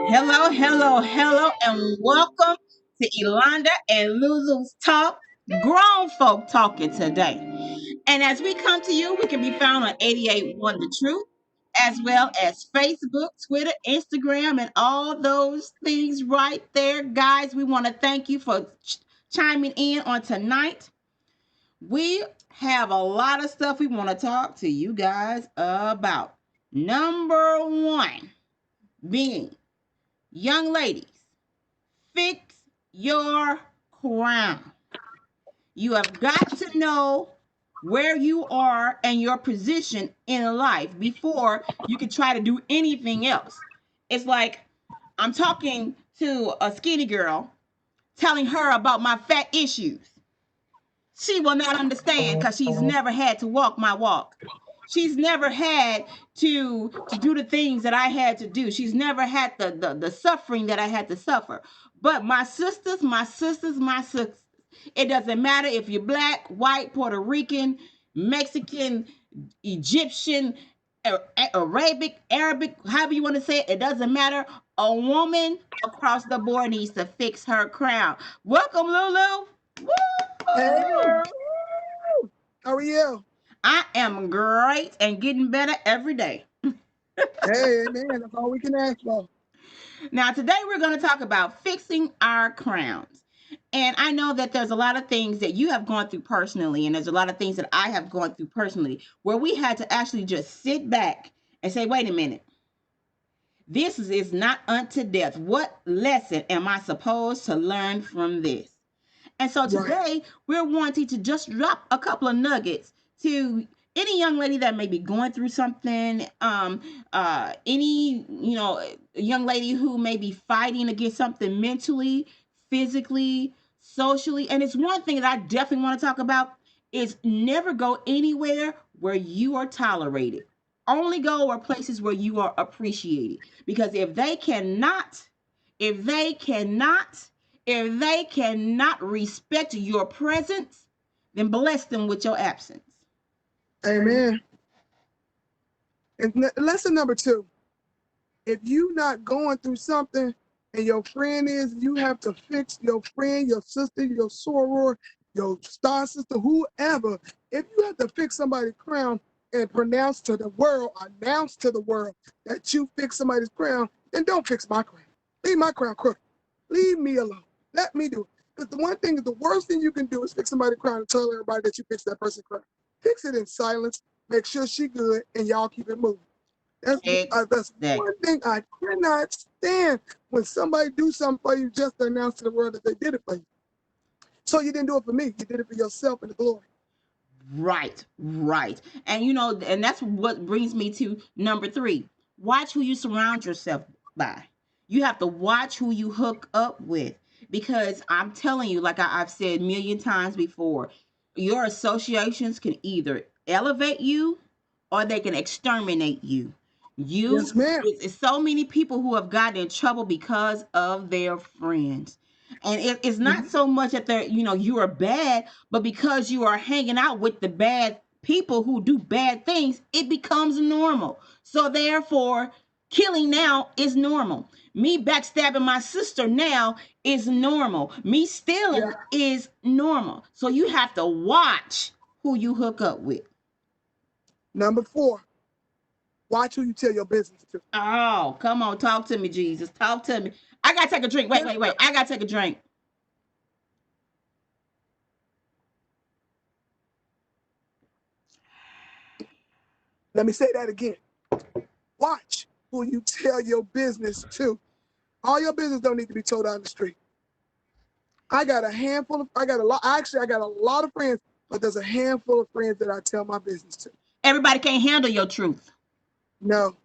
Hello, hello, hello, and welcome to Yolanda and Lulu's Talk, grown folk talking today. And as we come to you, we can be found on 88.1 The Truth, as well as Facebook, Twitter, Instagram, and all those things right there. Guys, we want to thank you for chiming in on tonight. We have a lot of stuff we want to talk to you guys about. Number one being, young ladies, fix your crown. You have got to know where you are and your position in life before you can try to do anything else. It's like I'm talking to a skinny girl telling her about my fat issues. She will not understand because she's never had to walk my walk. She's never had to do the things that I had to do. She's never had the suffering that I had to suffer. But my sisters, my sisters, my sisters, it doesn't matter if you're black, white, Puerto Rican, Mexican, Egyptian, Arabic, however you want to say it, it doesn't matter. A woman across the board needs to fix her crown. Welcome, Lulu. Hey Woo! girl, how are you? I am great and getting better every day. Hey, man, that's all we can ask for. Now, today we're going to talk about fixing our crowns. And I know that there's a lot of things that you have gone through personally, and there's a lot of things that I have gone through personally, where we had to actually just sit back and say, wait a minute, this is not unto death. What lesson am I supposed to learn from this? And so Right. today we're wanting to just drop a couple of nuggets to any young lady that may be going through something, any young lady who may be fighting against something mentally, physically, socially. And it's one thing that I definitely want to talk about is never go anywhere where you are tolerated. Only go where places where you are appreciated. Because if they cannot if they cannot respect your presence, then bless them with your absence. Amen. And lesson number two, if you not going through something and your friend is, you have to fix your friend, your sister, your soror, your star sister, whoever. If you have to fix somebody's crown and announce to the world that you fix somebody's crown, then don't fix my crown. Leave my crown crooked. Leave me alone. Let me do it. Because the one thing, the worst thing you can do is fix somebody's crown and tell everybody that you fixed that person's crown. Fix it in silence. Make sure she good, and y'all keep it moving. That's Exactly. one thing I cannot stand, when somebody do something for you just to announce to the world that they did it for you. So you didn't do it for me. You did it for yourself and the glory. Right, right. And that's what brings me to number three. Watch who you surround yourself by. You have to watch who you hook up with. Because I'm telling you, like I've said a million times before, your associations can either elevate you or they can exterminate you. Yes, ma'am. It's so many people who have gotten in trouble because of their friends. And it's not Mhm. so much that you are bad, but because you are hanging out with the bad people who do bad things, it becomes normal. So therefore, killing now is normal. Me backstabbing my sister now is normal. Me stealing Yeah. is normal. So you have to watch who you hook up with. Number four, Watch who you tell your business to. Oh, come on, talk to me, Jesus. Talk to me. I gotta take a drink. Wait, Tell wait, them- wait. I gotta take a drink. Let me say that again. Watch who you tell your business to. All your business don't need to be told on the street. I got a handful of, I got a lot, actually, I got a lot of friends, but there's a handful of friends that I tell my business to. Everybody can't handle your truth. No.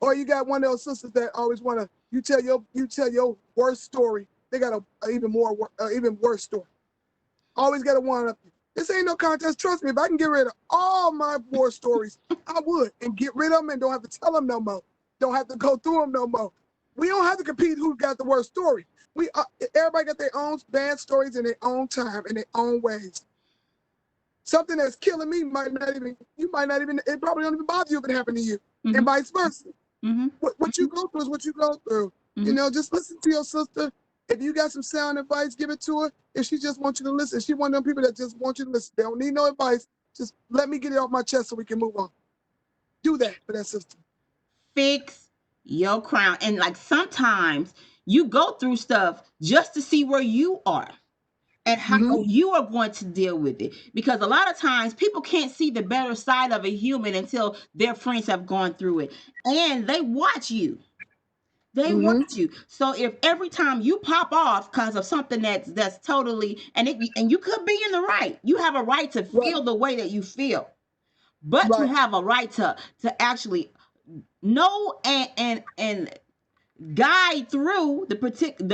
Or you got one of those sisters that always want to, you tell your worst story. They got a even more, even worse story. Always got to one up you. This ain't no contest. Trust me, if I can get rid of all my war stories, I would, and get rid of them and don't have to tell them no more. Don't have to go through them no more. We don't have to compete who got the worst story. We everybody got their own bad stories in their own time, in their own ways. Something that's killing me might not even, you might not even, it probably don't even bother you if it happened to you, and vice versa. What you go through is what you go through. You know, just listen to your sister. If you got some sound advice, give it to her. If she just wants you to listen, she one of them people that just want you to listen. They don't need no advice. Just let me get it off my chest so we can move on. Do that for that sister. Fix your crown. And like sometimes you go through stuff just to see where you are and how you are going to deal with it. Because a lot of times people can't see the better side of a human until their friends have gone through it. And they watch you. They watch you. So if every time you pop off because of something that's totally and you could be in the right. You have a right to Right, feel the way that you feel. But you right. have a right to actually know and guide through the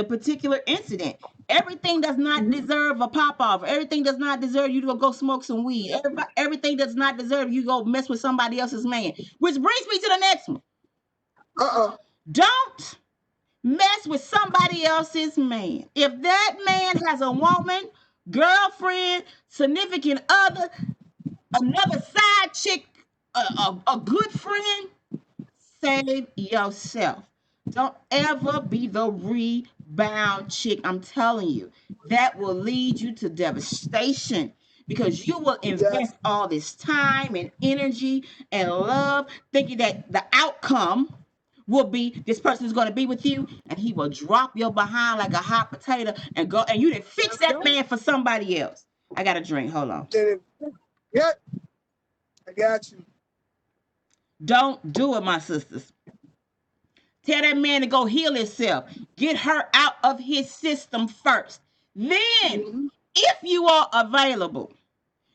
particular incident. Everything does not deserve a pop off. Everything does not deserve you to go smoke some weed. Everything does not deserve you to go mess with somebody else's man. Which brings me to the next one. Uh-oh. Don't mess with somebody else's man. If that man has a woman, girlfriend, significant other, another side chick, a good friend, save yourself. Don't ever be the rebound chick. I'm telling you, that will lead you to devastation because you will Yes. invest all this time and energy and love thinking that the outcome will be this person is going to be with you and he will drop your behind like a hot potato and go and you didn't fix That's that right. man for somebody else. I got a drink. Hold on. Yeah, I got you. Don't do it, my sisters. Tell that man to go heal himself. Get her out of his system first. Then, hmm if you are available,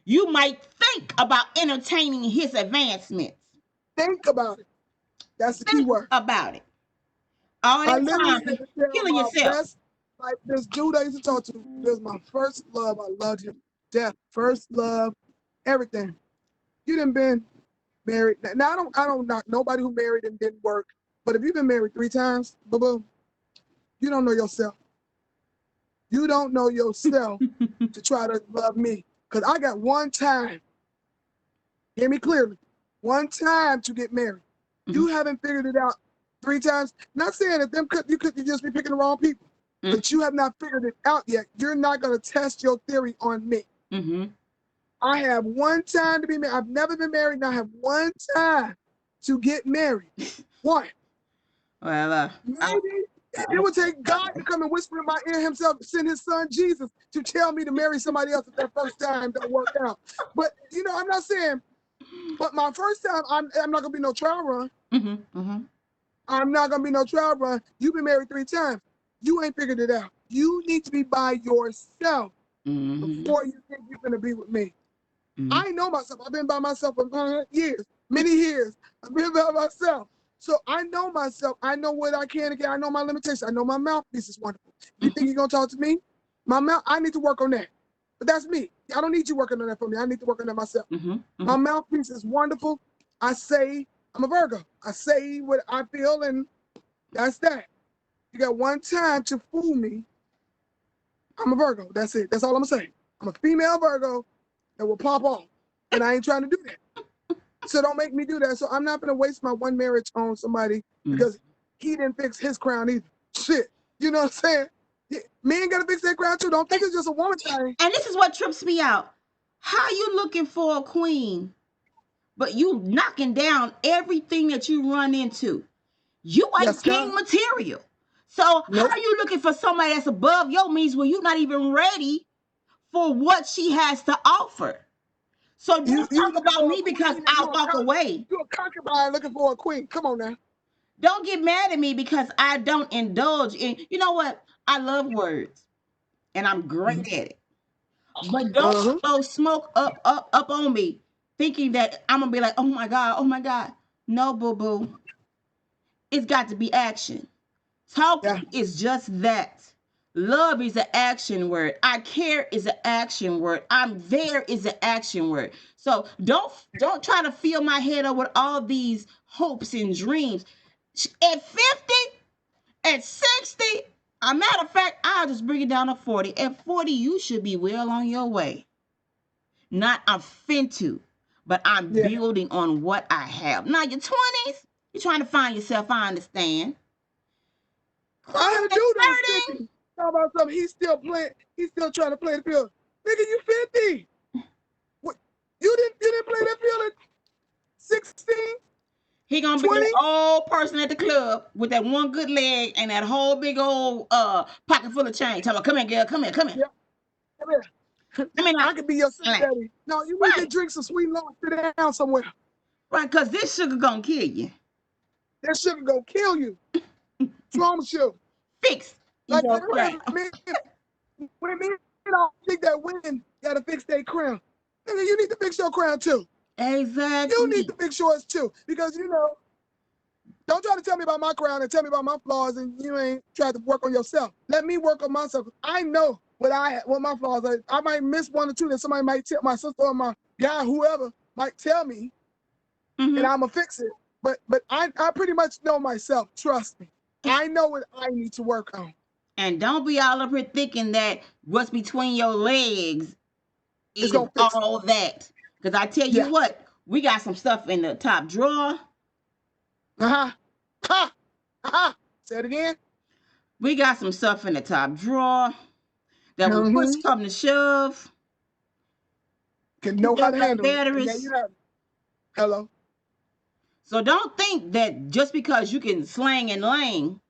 you might think about entertaining his advancements. Think about it. That's the key Think word. about it. All I that literally had time to tell healing my yourself. best, like this dude I used to talk to, he was my first love. I loved him. Death, first love, everything. You done been married. Now I don't knock nobody who married and didn't work. But if you've been married 3 times, boom, boom, you don't know yourself. You don't know yourself to try to love me. Cause I got one time, hear me clearly, one time to get married. You haven't figured it out 3 times. Not saying that you could just be picking the wrong people, but you have not figured it out yet. You're not gonna test your theory on me. Mm-hmm. I have one time to be married. I've never been married. And I have one time to get married. One. Well, Maybe it would take God to come and whisper in my ear himself, send his son Jesus to tell me to marry somebody else if that first time don't work out. But you know, I'm not saying, but my first time, I'm not gonna be no trial run. mm-hmm, mm-hmm, I'm not gonna be no trial run. You've been married 3 times. You ain't figured it out. You need to be by yourself mm-hmm, before you think you're gonna be with me. mm-hmm, I know myself. I've been by myself for years, many years. I've been by myself. So I know myself. I know what I can and can't. I know my limitations. I know my mouthpiece is wonderful. If you think you're gonna talk to me, my mouth, I need to work on that. But that's me. I don't need you working on that for me. I need to work on that myself. mm-hmm, My mm-hmm. mouthpiece is wonderful. I say I'm a Virgo. I say what I feel, and that's that. You got one time to fool me. I'm a Virgo. That's it. That's all I'm gonna say. I'm a female Virgo that will pop off, and I ain't trying to do that. So don't make me do that. So I'm not gonna waste my one marriage on somebody Mm-hmm. because he didn't fix his crown either. Shit. You know what I'm saying? Men gotta fix their crown too. Don't think it's just a woman thing. And this is what trips me out. How you looking for a queen but you knocking down everything that you run into. You Yes, ain't king God. material. So how Nope. are you looking for somebody that's above your means when you're not even ready for what she has to offer? So don't You talk looking about for a me because queen and I walk away. you a concubine looking for a queen. Come on now. Don't get mad at me because I don't indulge in, you know what? I love words and I'm great at it. But don't Uh-huh. blow smoke up on me thinking that I'm gonna be like, oh my God, oh my God. No, boo boo. It's got to be action. Yeah. Talking is just that. Love is an action word. I care is an action word. I'm there is an action word. So don't try to fill my head up with all these hopes and dreams. At 50, at 60, a matter of fact, I'll just bring it down to 40. At 40, you should be well on your way. Not I'm fintu, but I'm Yeah. building on what I have. Now your 20s, you're trying to find yourself, I understand. I Close had a at dude that was 30. 50. Talk about something. He's still playing. He's still trying to play the field. Nigga, you 50. What? You didn't play that field at 16, He gonna be 20? that old person at the club with that one good leg and that whole big old pocket full of change. Tell me, come here, girl, come here, come here. Yeah. Come here. I mean, I could be your sugar slang. daddy. No, you need to Right, drink some sweet love. Sit down somewhere. right, because this sugar gonna kill you. That sugar gonna kill you. What's wrong with you? Fix Like your crown. when men don't think that women gotta fix their crown. Nigga, you need to fix your crown too. You need Exactly. to fix yours too. Because don't try to tell me about my crown and tell me about my flaws and you ain't tried to work on yourself. Let me work on myself. I know what my flaws are. I might miss one or two that somebody might tell my sister or my guy, whoever might tell me, and Mm-hmm. I'ma fix it. But I pretty much know myself. Trust me. I know what I need to work on. And don't be all up here thinking that what's between your legs It's is gonna fix it. all that. Because I tell you Yeah. what, we got some stuff in the top drawer. Uh-huh. Ha! Ha! Say it again. We got some stuff in the top drawer that when push Mm-hmm. come to shove, Can we know how still to got handle it. And there you batteries. have it. Hello. So don't think that just because you can slang and lang,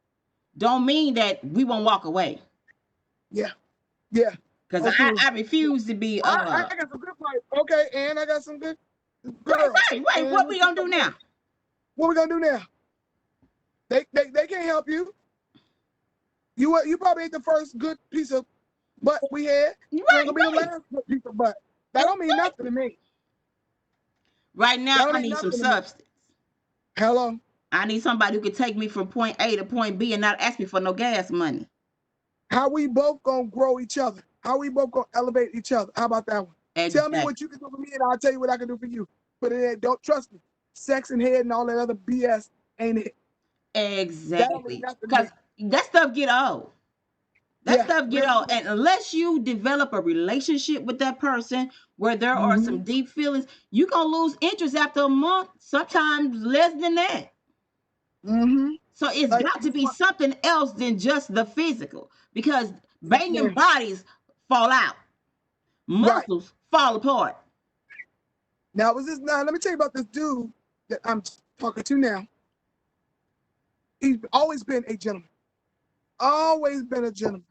don't mean that we won't walk away. Yeah. Yeah. Because Oh, true. I refuse to be I got some good players. Okay, and I got some good right, girls. right. And What let's we see gonna do what we now? got. What we gonna do now? They can't help you. You probably ain't the first good piece of butt we had. You ain't Right, gonna be the right. last good piece of butt. That don't mean nothing to me. Right now That don't I mean need some nothing to me. substance. Hello. I need somebody who can take me from point A to point B and not ask me for no gas money. How we both gonna grow each other? How we both gonna elevate each other? How about that one? Tell me Exactly. what you can do for me, and I'll tell you what I can do for you. But it ain't, don't trust me. Sex and head and all that other BS ain't it. That don't mean Exactly. nothing to Because me. that stuff get old. That Yeah, stuff get real old. quick. And unless you develop a relationship with that person where there are Mm-hmm. some deep feelings, you gonna lose interest after a month, sometimes less than that. Mm-hmm. So it's Like got to be something else than just the physical. Because yes, banging ma'am. bodies fall out, Right. muscles fall apart. Now was this now let me tell you about this dude that I'm talking to now. He's always been a gentleman. Always been a gentleman.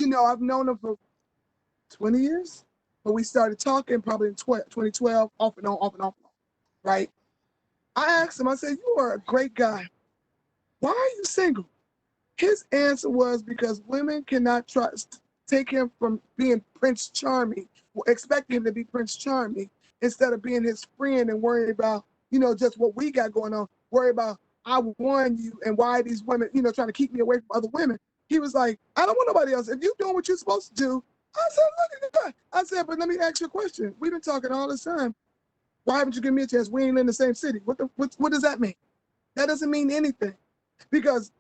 I've known him for 20 years, but we started talking probably in 2012, off and on, off and on, right? I asked him, I said, you are a great guy. Why are you single? His answer was because women cannot trust, take him from being Prince Charming, expecting him to be Prince Charming, instead of being his friend and worrying about, just what we got going on, worry about, I won you and why these women, trying to keep me away from other women. He was like, I don't want nobody else. If you're doing what you're supposed to do, I said, look at that. I said, but let me ask you a question. We've been talking all this time. Why haven't you given me a chance? We ain't in the same city. What does that mean? That doesn't mean anything because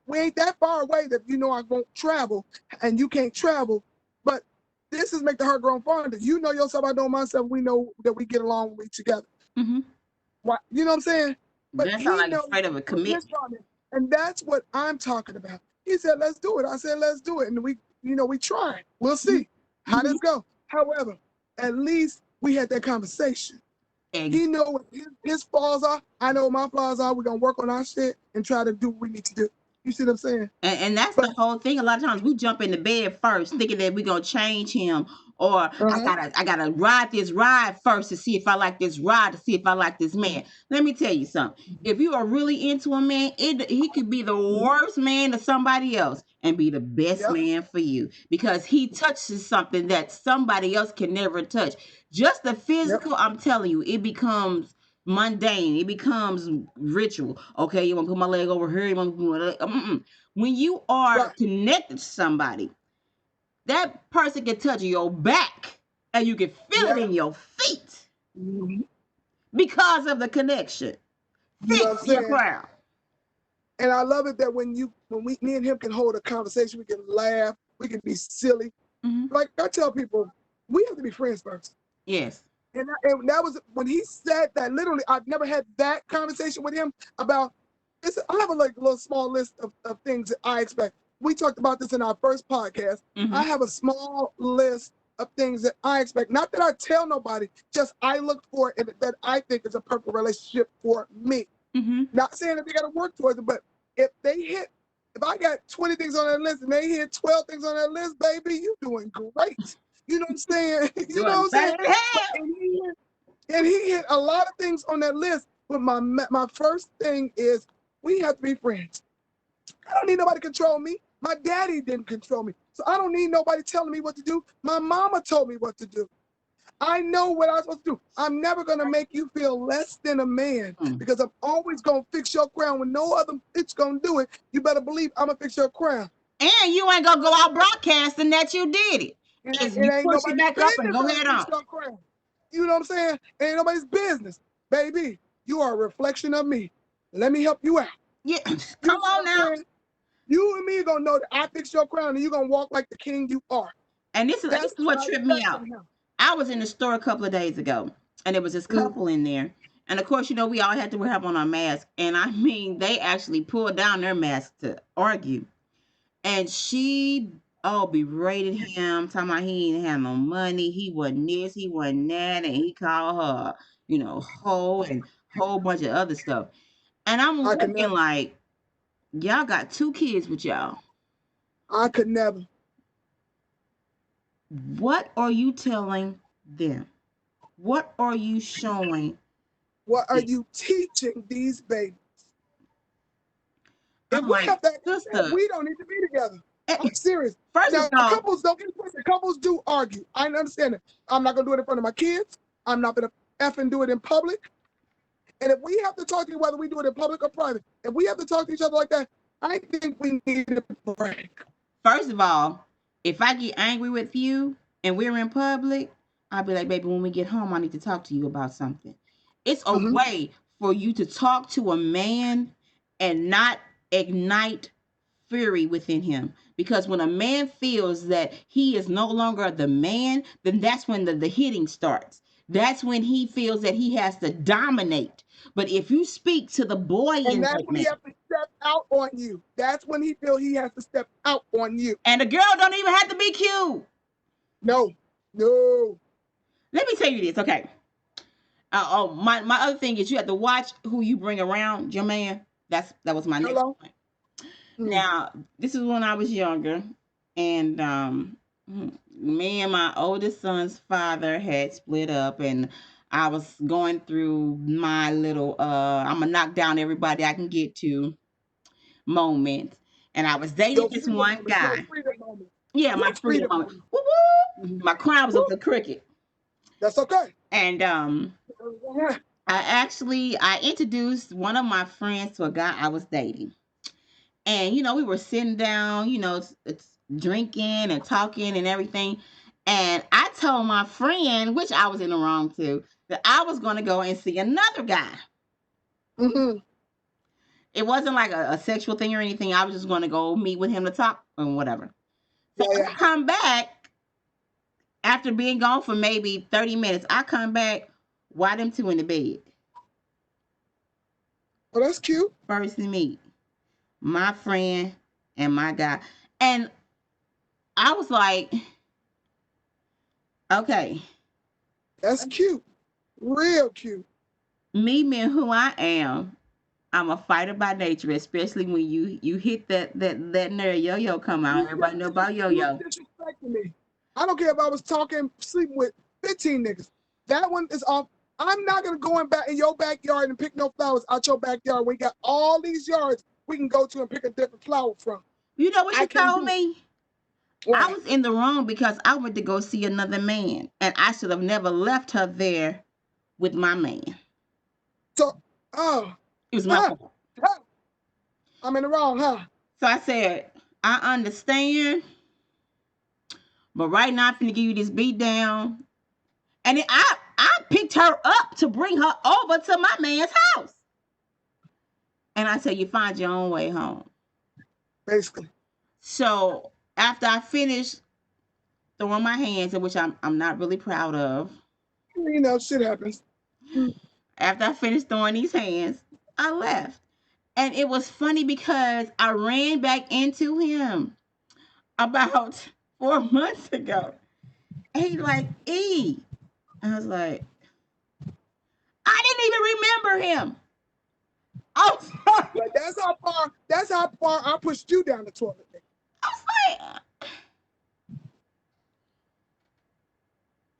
we ain't that far away that I won't travel and you can't travel. But this is make the heart grow fonder. You know yourself, I know myself. We know that we get along when we together. Hmm. Why, you know what I'm saying? But That sounds he like a knows straight of a Prince commitment. Charming, and that's what I'm talking about. He said, "Let's do it." I said, "Let's do it," and we try. We'll see how Hmm. this go. However, at least we had that conversation. He know what his flaws are. I know what my flaws are. We're gonna work on our shit and try to do what we need to do. You see what I'm saying? And that's But the whole thing. A lot of times we jump in the bed first, thinking that we're gonna change him, or uh-huh. I gotta ride this ride first to see if I like this ride, to see if I like this man. Let me tell you something. If you are really into a man, he could be the worst man to somebody else and be the best Yep. man for you because he touches something that somebody else can never touch. Just the Yep. physical, I'm telling you, it becomes mundane. It becomes ritual. Okay, you want to put my leg over here? You want to put my leg? When you are Right. connected to somebody, that person can touch your back and you can feel it Yep. in your feet Mm-hmm. because of the connection. You know what Fix I'm your saying? crown. And I love it that me and him can hold a conversation, we can laugh, we can be silly. Mm-hmm. Like I tell people, we have to be friends first. Yes. And that was when he said that. Literally, I've never had that conversation with him about. I have a little small list of things that I expect. We talked about this in our first podcast. Mm-hmm. I have a small list of things that I expect. Not that I tell nobody, just I look for and that I think is a perfect relationship for me. Mm-hmm. Not saying that they got to work towards it, but if I got 20 things on that list and they hit 12 things on that list, baby, you doing great. You know what I'm saying? You know what Doing I'm saying? better than But, hell. and he hit a lot of things on that list. But my first thing is we have to be friends. I don't need nobody to control me. My daddy didn't control me. So I don't need nobody telling me what to do. My mama told me what to do. I know what I'm supposed to do. I'm never going to make you feel less than a man because I'm always going to fix your crown when no other bitch going to do it. You better believe I'm going to fix your crown. And you ain't gonna go out broadcasting that you did it. It You ain't push it nobody's back up and business go how to head fix on. your crown. You know what I'm saying? It ain't nobody's business. Baby, you are a reflection of me. Let me help you out. Yeah, You come know what on I'm now. saying? You and me gonna know that I fixed your crown and you're gonna walk like the king you are. And this That's is what what I tripped me expect out. from him. I was in the store a couple of days ago, and there was this couple in there. And of course, we all had to have on our mask. And I mean, they actually pulled down their mask to argue. And she, berated him, talking about he didn't have no money, he wasn't this, he wasn't that, and he called her, hoe and whole bunch of other stuff. And I'm I could looking never. like, y'all got 2 kids with y'all. I could never. What are you telling them? What are you showing What are them? you teaching these babies? If I'm we like, have that, sister, we don't need to be together. eh, I'm serious. first of Now, all, couples don't get it twisted. Couples do argue. I understand it. I'm not gonna do it in front of my kids. I'm not gonna effing do it in public. And if we have to talk to you, whether we do it in public or private, if we have to talk to each other like that, I think we need a break. first of all, if I get angry with you and we're in public, I'll be like, baby, when we get home, I need to talk to you about something. It's a Mm-hmm. way for you to talk to a man and not ignite fury within him. Because when a man feels that he is no longer the man, then that's when the hitting starts. That's when he feels that he has to dominate. But if you speak to the boy And in that's that when he man, has to step out on you. That's when he feels he has to step out on you. and the girl don't even have to be cute. No, no. Let me tell you this, okay? My other thing is you have to watch who you bring around your man. That was my next Hello. point. Mm. Now, this is when I was younger, and me and my oldest son's father had split up, and I was going through my little I'm gonna knock down everybody I can get to moment, and I was dating Your this freedom one moment. Your guy. freedom moment. Yeah, Your my freedom freedom moment. moment. Woo woo! Mm-hmm. My crown was up the cricket, That's okay. and I introduced one of my friends to a guy I was dating. And we were sitting down, it's drinking and talking and everything. And I told my friend, which I was in the wrong too, that I was going to go and see another guy. Mm-hmm. It wasn't like a sexual thing or anything. I was just going to go meet with him to talk and whatever. So Yeah, I yeah. come back after being gone for maybe 30 minutes. I come back, why them two in the bed? Oh, that's cute. First meet my friend and my guy. And I was like, okay. That's cute. Real cute. Me being who I am, I'm a fighter by nature, especially when you hit that nerve yo-yo come out. Everybody know about You was yo-yo. disrespecting me. I don't care if I was talking, sleeping with 15 niggas. That one is off. I'm not gonna go in your backyard and pick no flowers out your backyard. We got all these yards we can go to and pick a different flower from. You know what I she can't told do it. me? I Why? was in the wrong because I went to go see another man, and I should have never left her there with my man. So, oh, It was my huh, fault. huh. I'm in the wrong, huh? So I said, I understand, but right now I'm finna give you this beat down. And then I picked her up to bring her over to my man's house. And I said, you find your own way home. Basically. So after I finished throwing my hands, in which I'm not really proud of, You know, shit happens. Mm. after I finished throwing these hands, I left. And it was funny because I ran back into him about 4 months ago. And he like, E. I was like, I didn't even remember him. I'm sorry. But that's how far I pushed you down the toilet. I was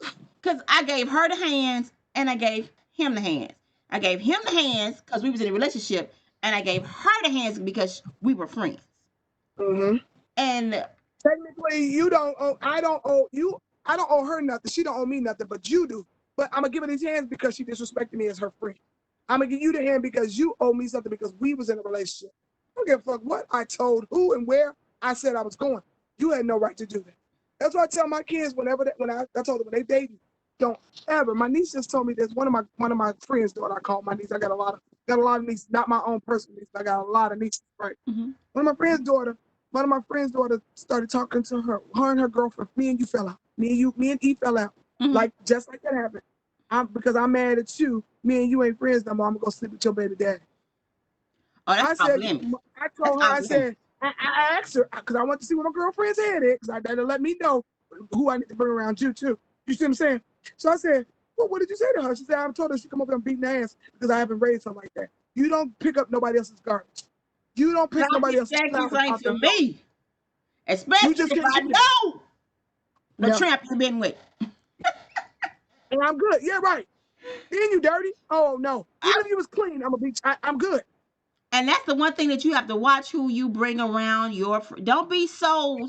like, because I gave her the hands and I gave him the hands. I gave him the hands because we was in a relationship, and I gave her the hands because we were friends. Mm-hmm. And Technically, you don't owe. I don't owe you. I don't owe her nothing. She don't owe me nothing, but you do. But I'm gonna give her these hands because she disrespected me as her friend. I'm gonna give you the hand because you owe me something because we was in a relationship. I don't give a fuck what I told who and where I said I was going. You had no right to do that. That's why I tell my kids whenever when I told them when they dating, don't ever. My niece just told me this. One of my friends' daughter. I call my niece. I got a lot of nieces. Not my own personal niece. I got a lot of nieces. Right. mm-hmm, One of my friends' daughter. One of my friends' daughter started talking to her. Her and her girlfriend. Me and you fell out. Me and E fell out. mm-hmm. Like just like that happened. Because I'm mad at you. Me and you ain't friends no more. I'm gonna go sleep with your baby daddy. Oh, that's I off said, limits. I That's told her, off I limits. said, I asked her because I want to see what my girlfriend's head is because I had to let me know who I need to bring around you too. You see what I'm saying? So I said, well, what did you say to her? She said, I told her she come over and beat my ass because I haven't raised her like that. You don't pick up nobody else's garbage. You don't pick nobody Garbage else's taxes flowers ain't out for their yard. me, You especially just if can't I do that. know the No. tramp you've been with. And I'm good. Yeah, right. Then you dirty? Oh no. Even if you was clean, I'm good. And that's the one thing that you have to watch who you bring around your don't be so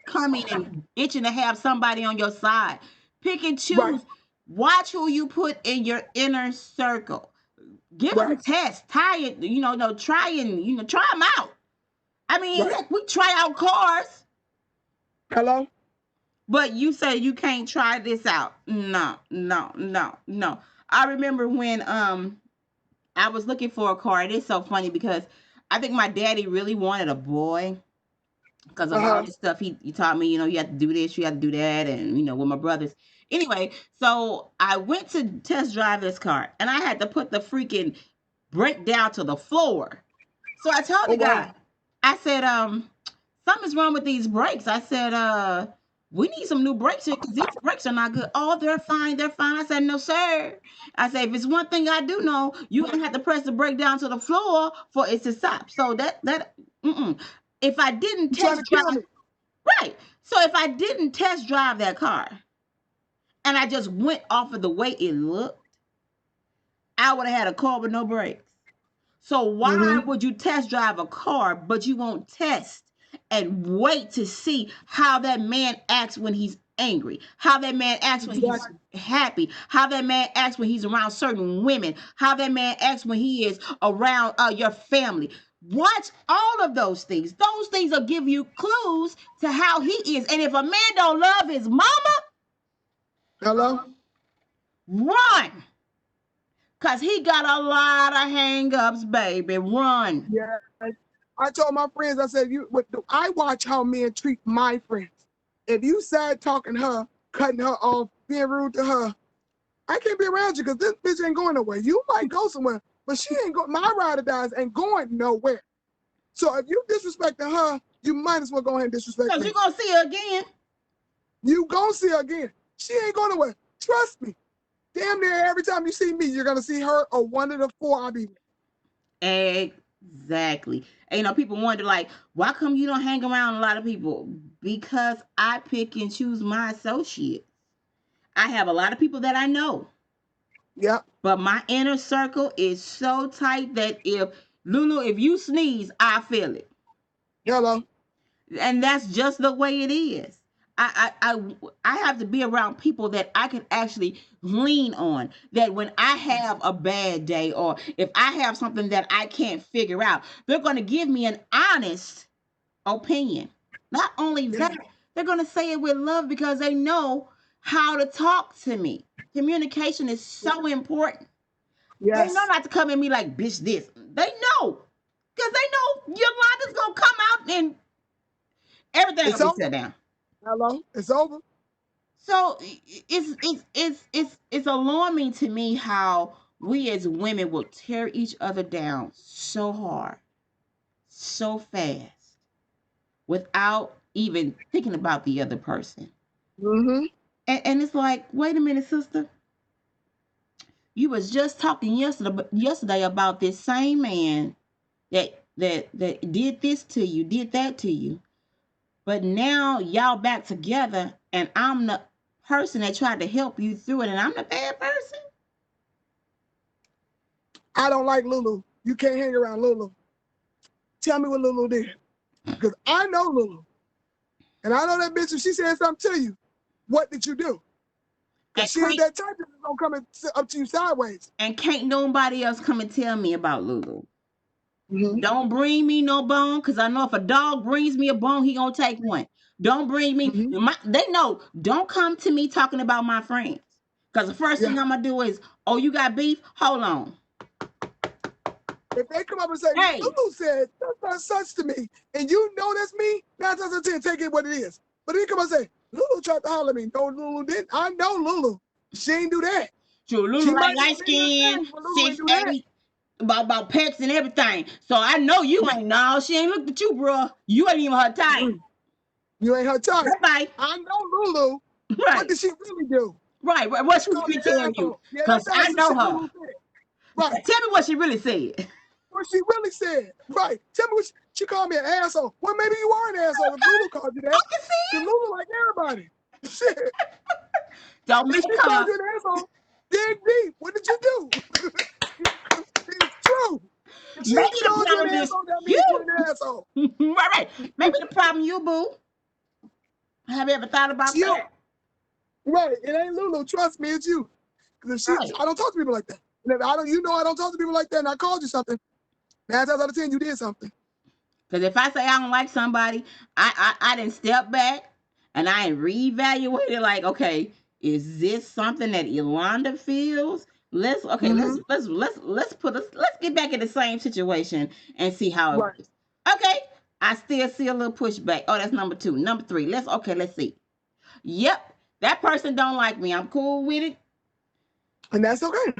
coming and itching to have somebody on your side. Pick and Right, choose. Watch who you put in your inner circle. Give them right, tests. Try it, no, try and try them out. I mean, right. heck, we try out cars, Hello? but you say you can't try this out. No, no, no, no. I remember when I was looking for a car. It is so funny because I think my daddy really wanted a boy because of all Uh-huh. this stuff he taught me. You have to do this, you have to do that, and with my brothers. Anyway, so I went to test drive this car, and I had to put the freaking brake down to the floor. So I told Oh the wow. guy, I said, something's wrong with these brakes. I said, we need some new brakes here because these brakes are not good. Oh, they're fine, they're fine. I said, no, sir. I said, if it's one thing I do know, you're gonna have to press the brake down to the floor for it to stop. So if I didn't You trying test to kill drive, me. right. So if I didn't test drive that car and I just went off of the way it looked, I would have had a car with no brakes. So why Mm-hmm. would you test drive a car, but you won't test and wait to see how that man acts when he's angry, how that man acts when he's Exactly. happy, how that man acts when he's around certain women, how that man acts when he is around your family. Watch all of those things. Those things will give you clues to how he is. And if a man don't love his mama, Hello? run. Cause he got a lot of hang-ups, baby. Run. Yeah. I told my friends, I said, I watch how men treat my friends. If you side talking her, cutting her off, being rude to her, I can't be around you because this bitch ain't going nowhere. You might go somewhere, but she ain't going. My ride or dies ain't going nowhere. So if you disrespecting her, you might as well go ahead and disrespect Cause you're me. gonna see her again. You gonna see her again. She ain't going nowhere. Trust me. damn near every time you see me, you're gonna see her or one of the four I'll be with. Exactly. And, people wonder, like, why come you don't hang around a lot of people? Because I pick and choose my associates. I have a lot of people that I know, Yep. but my inner circle is so tight that if Lulu, if you sneeze, I feel it. Hello. And that's just the way it is. I have to be around people that I can actually lean on. That when I have a bad day, or if I have something that I can't figure out, they're going to give me an honest opinion. Not only Yeah. that, they're going to say it with love because they know how to talk to me. Communication is so important. They know Yes. not to come at me like, bitch, this. They know. Because they know Yolanda's going to come out and everything will It's be over. set down. Hello. It's over. So it's alarming to me how we as women will tear each other down so hard, so fast, without even thinking about the other person. Mm-hmm. And it's like, wait a minute, sister. You was just talking yesterday about this same man that did this to you, did that to you. But now y'all back together, and I'm the person that tried to help you through it, and I'm the bad person. I don't like Lulu. You can't hang around Lulu. Tell me what Lulu did. Because I know Lulu. And I know that bitch, if she said something to you, what did you do? And Because she ain't that type that's going to come up to you sideways. and can't nobody else come and tell me about Lulu. Mm-hmm. Don't bring me no bone, because I know if a dog brings me a bone, he gonna take one. Don't bring me. Mm-hmm. They know. Don't come to me talking about my friends, because the first Yeah. thing I'm gonna do is, oh, you got beef? Hold on. If they come up and say, Hey, Lulu said such to me, and you know that's me, 9 times out of 10, take it what it is. But if they come and say, Lulu tried to holler at me. No, Lulu didn't. I know Lulu. She ain't do that. so She Lulu might like have light said her skin, thing, but Lulu ain't do that. 6'8", about pets and everything. So I know you ain't. No, she ain't looked at you, bro. You ain't even her type. Mm. You ain't her type. Right, I know Lulu. What right, did she really do? right, right. What She she called me really an tell you? asshole. Yeah, Cause that I was some know shit her. Lulu said. Right. Tell me what she really said. What she really said. Right. Tell me what she called me an asshole. Well, maybe you are an asshole if Lulu called you I that. can see Because it. Lulu like everybody. Shit. Don't If make she called her. you an asshole, dig deep. What did you do? It's true. If she Maybe the called you an problem is asshole, that you. means you're an asshole. Right, right. Maybe the problem you, boo. Have you ever thought It's about you. that? Right. It ain't Lulu. Trust me, it's you. Because Right. I don't talk to people like that. And if I don't, you know, I don't talk to people like that. And I called you something. 9 times out of 10, you did something. Because if I say I don't like somebody, I didn't step back and I reevaluate it. Like, okay, is this something that Yolanda feels? Let's okay. Mm-hmm. Let's get back in the same situation and see how it Right. works. Okay, I still see a little pushback. Oh, that's number two. Number three. Let's see. Yep, that person don't like me. I'm cool with it, And that's okay.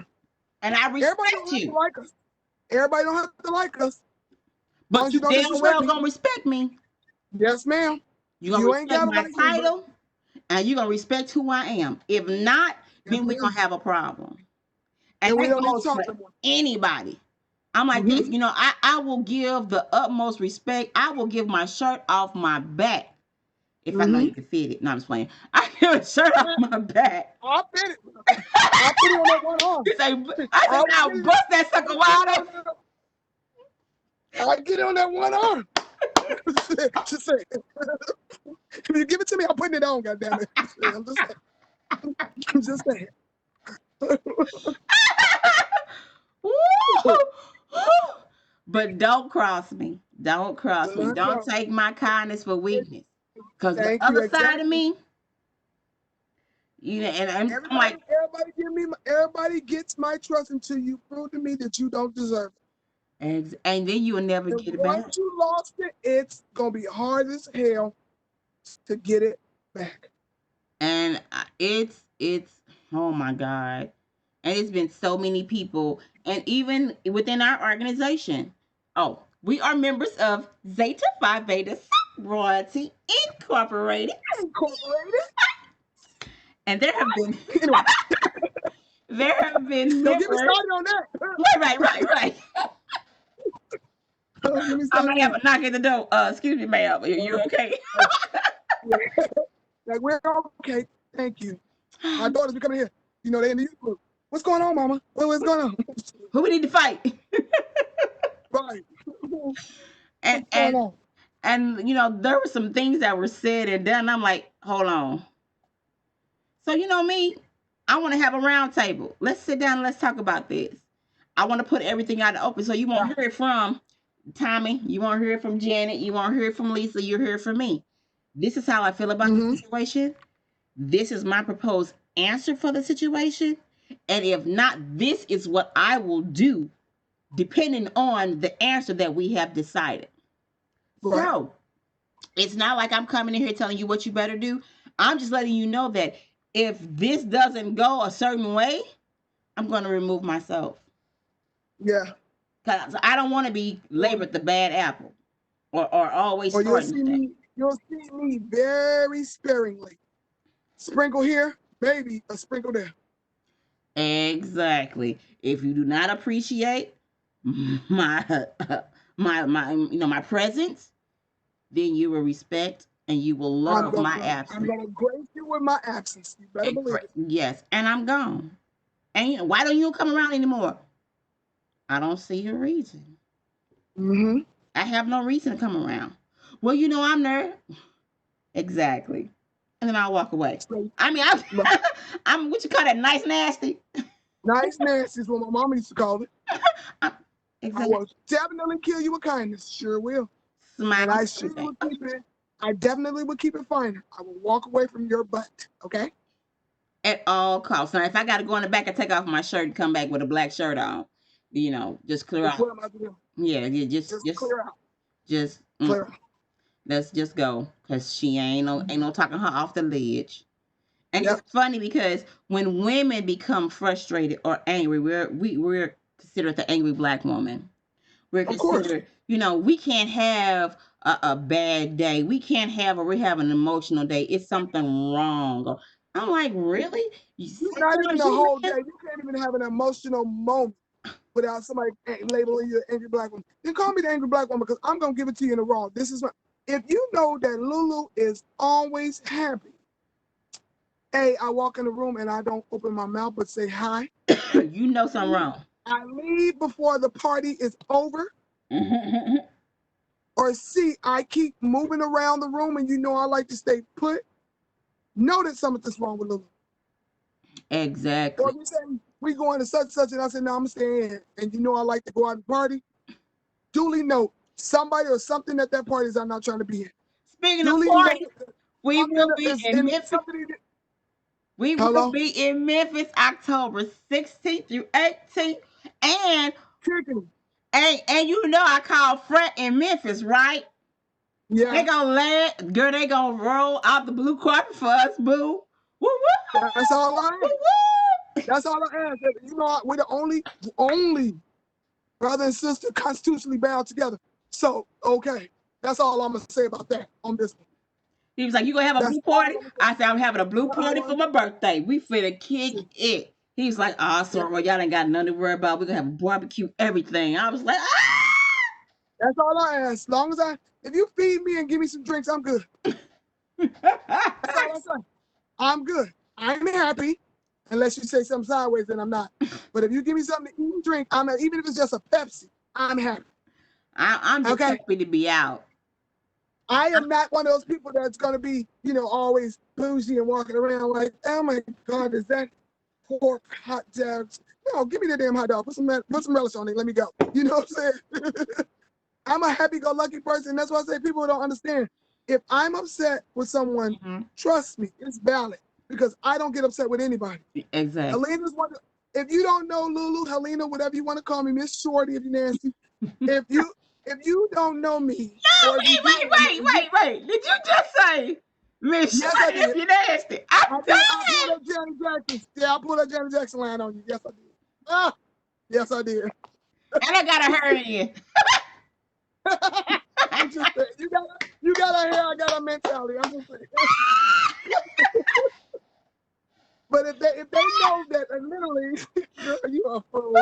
and I Everybody respect don't have to you. like us. Everybody don't have to like us. As long But as you you don't damn disrespect well me. gonna respect me. Yes, ma'am. You gonna You ain't respect gotta my like me, but title, and you gonna respect who I am. If not, yes, then we're ma'am. gonna have a problem. And And we that don't need to goes talk for no more. anybody. I'm like this, Mm-hmm. I will give the utmost respect. I will give my shirt off my back if I know Mm-hmm. you can fit it. No, I'm just playing. I give a shirt off my back. I'll fit it. I'll put it on that one arm. He say, I I said, will I'll get it. bust that I sucker will get wide it open. on that. I'll get it on that one arm. Just say, if you give it to me, I'm putting it on. Goddamn it! I'm just saying. I'm just saying. Woo! But don't cross me. Don't cross me. Don't No, take my kindness for weakness. Because the thank you. other side of Exactly. me, and I'm like, Everybody gets my trust until you prove to me that you don't deserve it. and then you will never And get it back. once you lost it, it's gonna be hard as hell to get it back. And it's oh my god, and it's been so many people, and even within our organization. Oh, we are members of Zeta Phi Beta Royalty Incorporated, Incorporated. and there have been Anyway, There have been Don't get me members. started on that. Right. Don't get me I started might on have that. a knock at the door. Excuse me, ma'am. Are you okay? Uh, yeah. Like, we're okay. Thank you. My daughters be coming here. You know, they in the youth group. What's going on, mama? What's going on? Who we need to fight? Right. and What's going and on? there were some things that were said and done. I'm like, hold on. So me, I want to have a round table. Let's sit down and let's talk about this. I want to put everything out in the open so you won't Yeah. hear it from Tommy. You won't hear it from Janet. You won't hear it from Lisa. You'll hear it from me. This is how I feel about the Mm-hmm. situation. This is my proposed answer for the situation. And if not, this is what I will do depending on the answer that we have decided. Right. So it's not like I'm coming in here telling you what you better do. I'm just letting you know that if this doesn't go a certain way, I'm going to remove myself. Yeah. Because I don't want to be Or, labeled the bad apple or always or starting things. you'll see me very sparingly. Sprinkle here, maybe a sprinkle there. Exactly. If you do not appreciate my my presence, then you will respect and you will love my I'm absence. gonna grace you with my absence. You better believe it. Yes, and I'm gone. And why don't you come around anymore? I don't see a reason. Mm-hmm. I have no reason to come around. Well, I'm there. Exactly. And then I'll walk away. So, I mean, right. I'm what you call that, nice nasty. Nice nasty is what my mama used to call it. I, I exactly. will definitely kill you with kindness. Sure will. And Smiles I and sure everything. will keep it. I definitely will keep it fine. I will walk away from your butt. Okay? At all costs. Now, if I got to go in the back and take off my shirt and come back with a black shirt on, just clear That's out. what I'm about to do. Yeah, just, Just just, clear out. just. Clear out. Let's just go, cause she ain't no talking her off the ledge. And Yep. it's funny because when women become frustrated or angry, we're considered the angry black woman. We're Of course. considered, we can't have a bad day. We can't have, or we have an emotional day. It's something wrong. I'm like, really? You You're sit not there even as a you whole man? day. You can't even have an emotional moment without somebody labeling you an angry black woman. Then call me the angry black woman because I'm gonna give it to you in the raw. This is what if you know that Lulu is always happy. Hey, I walk in the room and I don't open my mouth but say hi. You know something wrong. I leave before the party is over. Or C, I keep moving around the room and you know I like to stay put. Know that something's wrong with Lulu. Or Exactly. if you say we going to such and I say no, I'm staying and you know I like to go out and party. Duly note somebody or something at that party is I'm not trying to be in. Speaking of Duly note parties, we something will be is in in Memphis. something. We will Hello, be in Memphis October 16th through 18th. And chicken. I called Fred in Memphis, right? They Yeah, gonna land, girl, they gonna roll out the blue carpet for us, boo. Woo that's all I woo! ask. That's all I ask. You know, we're the only brother and sister constitutionally bound together. So, okay, that's all I'm gonna say about that on this one. He was like, "You gonna have a That's blue all party?" I'm gonna I said, "I'm having a blue party for say. my birthday. We finna kick See, it." He was like, "Oh, yeah, sorry, well, y'all ain't got nothing to worry about. We're gonna have a barbecue, everything." I was like, "Ah!" that's all I ask. As long as if you feed me and give me some drinks, I'm good. That's all I say. I'm good. I'm happy, unless you say something sideways, then I'm not. But if you give me something to eat and drink, even if it's just a Pepsi, I'm happy. I'm just Okay. happy to be out. I am not one of those people that's gonna be, always bougie and walking around like, oh my God, is that pork hot dogs? No, give me the damn hot dog. Put some relish on it. Let me go. You know what I'm saying? I'm a happy-go-lucky person. That's why I say people don't understand. If I'm upset with someone, Mm-hmm. trust me, it's valid because I don't get upset with anybody. Exactly. Helena's one. If you don't know Lulu, Helena, whatever you want to call me, Miss Shorty, if you're nasty. If you don't know me, No, or if you do know me, wait. Did you just say Miss yes, I Shorty if did. you nasty? I'm I did. I pulled done. that Janet Jackson. Yeah, I pulled that Janet Jackson line on you. Yes, I did. Ah, yes, I did. And I got a hurry. I'm just saying. You got a hair. I got a mentality. I'm just saying. But if they know that literally, girl, you are a fool.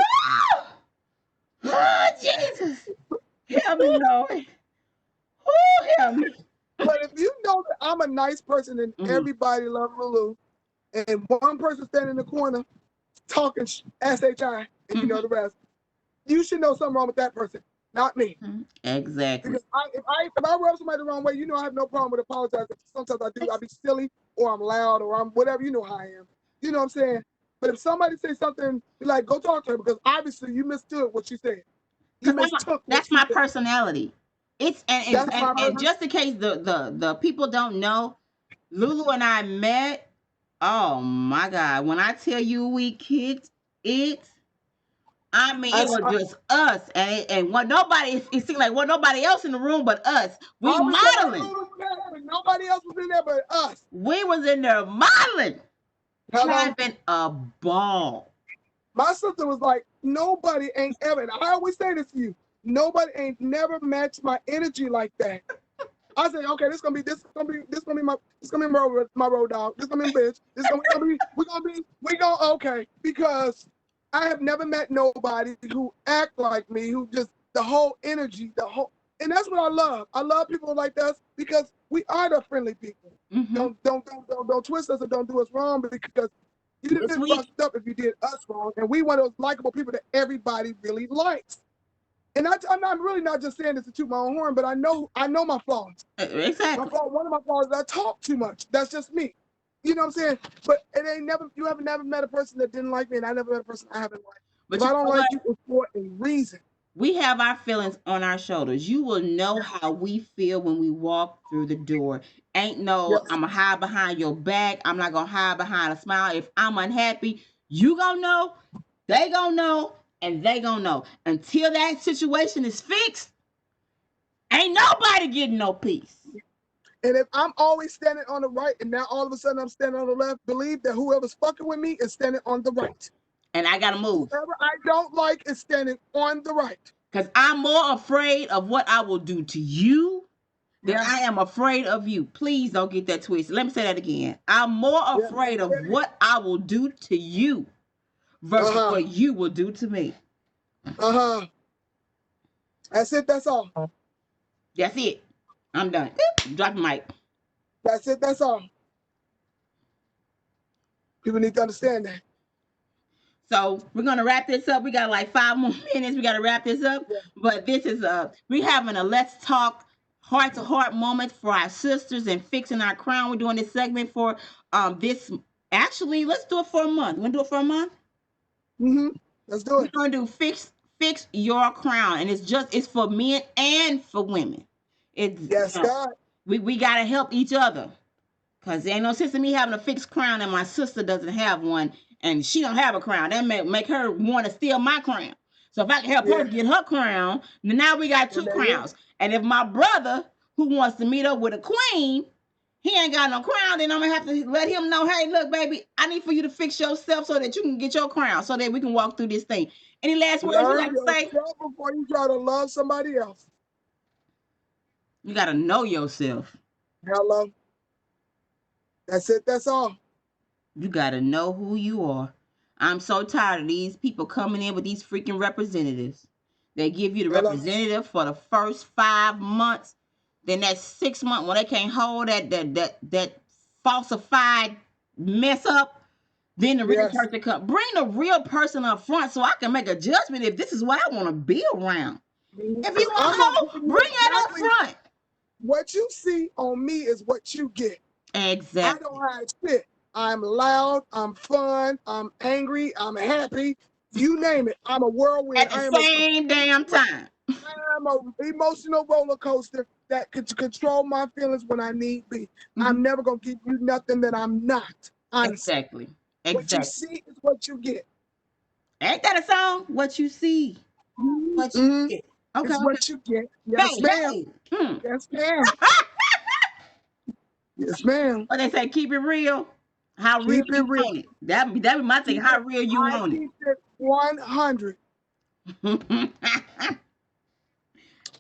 Oh, Jesus. Help me, Lord. Oh, help me. But if you know that I'm a nice person and Mm-hmm. everybody loves Lulu, and one person standing in the corner talking SHI, and you know the rest, you should know something wrong with that person, not me. Exactly. Because if I rub somebody the wrong way, I have no problem with apologizing. Sometimes I do. I be silly, or I'm loud, or I'm whatever. You know how I am. You know what I'm saying? But if somebody says something, be like, go talk to her because obviously you mistook what she said. You Because mistook what that's she my said. personality. It's That's my and person. just in case the people don't know, Lulu and I met. Oh my God! When I tell you we kicked it, I mean I, it was just us and what nobody. It seemed like what nobody else in the room but us. We I was talking about modeling. Lulu, but nobody else was in there but us. We was in there modeling, Hello. having a ball. My sister was like, nobody ain't ever. And I always say this to you. Nobody ain't never matched my energy like that. I said, okay, this gonna be my road dog. This gonna be my bitch. This gonna be we gonna okay because I have never met nobody who act like me, who just the whole energy, and that's what I love. I love people like us because we are the friendly people. Mm-hmm. Don't twist us or don't do us wrong because you This didn't week, bust up if you did us wrong, and we one of those likable people that everybody really likes. And I'm not really not just saying this to toot my own horn, but I know my flaws. exactly. One of my flaws is I talk too much. That's just me. You know what I'm saying? But it ain't never. You have never met a person that didn't like me, and I never met a person I haven't liked. But If you I don't know like what? you, it's for a reason. We have our feelings on our shoulders. You will know Yes, how we feel when we walk through the door. Ain't no, yes, I'm gonna hide behind your back. I'm not gonna hide behind a smile. If I'm unhappy, you gonna know, they gonna know, and they gonna know. Until that situation is fixed, ain't nobody getting no peace. And if I'm always standing on the right, and now all of a sudden I'm standing on the left, believe that whoever's fucking with me is standing on the right. And I gotta move. Whoever I don't like is standing on the right. Because I'm more afraid of what I will do to you than I Yes, am afraid of you. Please don't get that twisted. Let me say that again. I'm more yes. afraid of what I will do to you Uh versus huh. what you will do to me. Uh huh. That's it. That's all. That's it. I'm done. Drop the mic. That's it. That's all. People need to understand that. So we're gonna wrap this up. We got like 5 more minutes. We gotta wrap this up. Yeah. But this is we having a let's talk heart to heart moment for our sisters and fixing our crown. We're doing this segment for this actually let's do it for a month. We're gonna do it for a month. Mm-hmm. Let's do We're it. gonna do fix your crown, and it's for men and for women. It's Yes, God. we gotta help each other because there ain't no sense in me having a fixed crown and my sister doesn't have one and she don't have a crown. That make her want to steal my crown. So if I can help her Yeah. get her crown, then now we got And two there you crowns. And if my brother who wants to meet up with a queen, he ain't got no crown, then I'm gonna have to let him know, hey, look, baby, I need for you to fix yourself so that you can get your crown, so that we can walk through this thing. Any last words you learn like to say? yourself before you try to love somebody else. You gotta know yourself. Hello. That's it. That's all. You gotta know who you are. I'm so tired of these people coming in with these freaking representatives. They give you the Hello. representative for the first 5 months. Then that 6 month when they can't hold that falsified mess up, then the real Yes. person come. Bring the real person up front so I can make a judgment if this is what I want to be around. If you Because want I'm gonna hoe, give you bring that up exactly front. what you see on me is what you get. I don't Exactly. hide shit. I'm loud. I'm fun. I'm angry. I'm happy. You name it. I'm a whirlwind. At the same damn time. I'm a emotional roller coaster that could control my feelings when I need be. Mhm. I'm never gonna give you nothing that I'm not. Honestly, Exactly. what you Exactly. see is what you get. Ain't that a song? What you see, what you Mm-hmm. get. Okay, It's okay. what you get. Yes, Bang, ma'am. bang. Mm. Yes, ma'am. Yes, ma'am. What they say, keep it real. How real Keep it you real. want it. That be my thing. How real you I want it. keep it 100.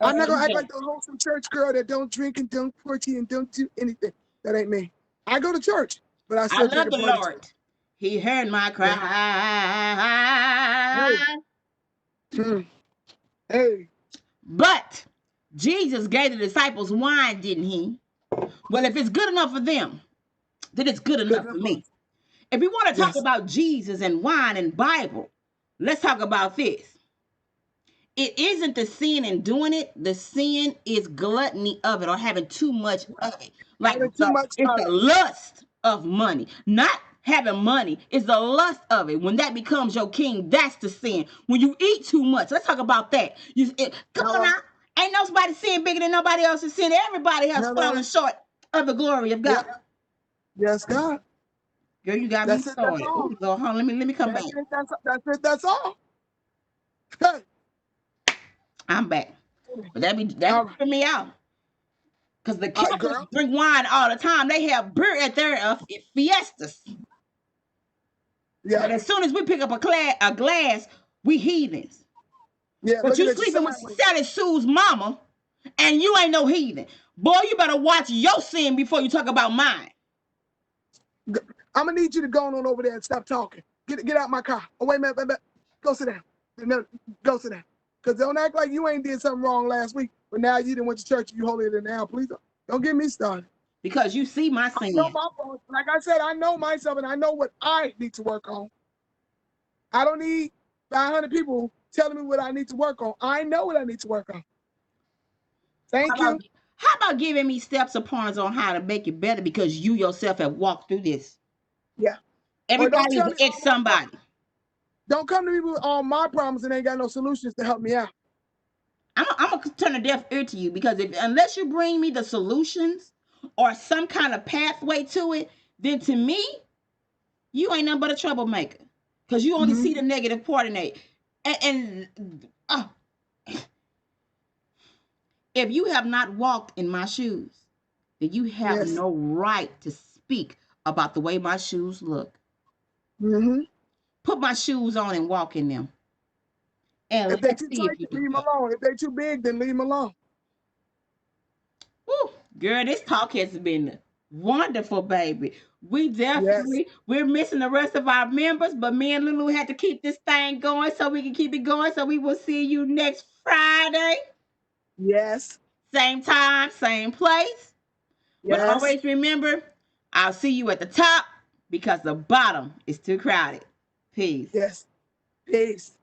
I'm not gonna act Amen. like the wholesome church girl that don't drink and don't party and don't do anything. That ain't me. I go to church, but I I still drink love and the party too. Lord. He heard my cry. Yeah. Hey. Hey. But Jesus gave the disciples wine, didn't he? Well, if it's good enough for them, then it's good Good enough enough for for me. us. If we want to talk Yes. about Jesus and wine and Bible, let's talk about this. It isn't the sin in doing it. The sin is gluttony of it or having too much of it. Like Having too much it's of the it. lust of money, not having money. It's the lust of it. When that becomes your king, that's the sin. When you eat too much, let's talk about that. Come on Hello. now. Ain't nobody sin bigger than nobody else's sin. Everybody has Hello. fallen short of the glory of God. Yep. Yes, God. Girl, you got me That's it. That's started. all. Oh Lord, hold on, let me come back. That's it. That's it. That's all. Hey. I'm back. But that's All right. tripping me out. Because the All right, Catholics girl. drink wine all the time. They have beer at their fiestas. Yeah. But as soon as we pick up a glass, we heathens. Yeah. But Looking you at you sleeping with sideways. Sally Sue's mama, and you ain't no heathen. Boy, you better watch your sin before you talk about mine. I'm gonna need you to go on over there and stop talking. Get out my car. Oh, wait a minute. Go sit down. No, go sit down. Because don't act like you ain't did something wrong last week, but now you didn't went to church and you holier than now. Please don't get me started. Because you see my I know sin. my fault. Like I said, I know myself and I know what I need to work on. I don't need 500 people telling me what I need to work on. I know what I need to work on. How Thank you. about how about giving me steps and pointers on how to make it better because you yourself have walked through this? Yeah. Or don't Everybody is tell an me ex all my problems. somebody. Don't come to me with all my problems and ain't got no solutions to help me out. I'm gonna turn a deaf ear to you because unless you bring me the solutions or some kind of pathway to it, then to me you ain't nothing but a troublemaker because you only Mm-hmm. see the negative part in it. And if you have not walked in my shoes, then you have Yes. no right to speak about the way my shoes look. Mm-hmm. Put my shoes on and walk in them, and If they let's too see if tight, you then can leave them go. alone. If they too big, then leave them alone. Woo, girl, this talk has been wonderful, baby. Yes. We're missing the rest of our members, but me and Lulu had to keep this thing going so we can keep it going. So we will see you next Friday, Yes. same time, same place. But Yes. always remember, I'll see you at the top because the bottom is too crowded. Peace. Yes. Peace.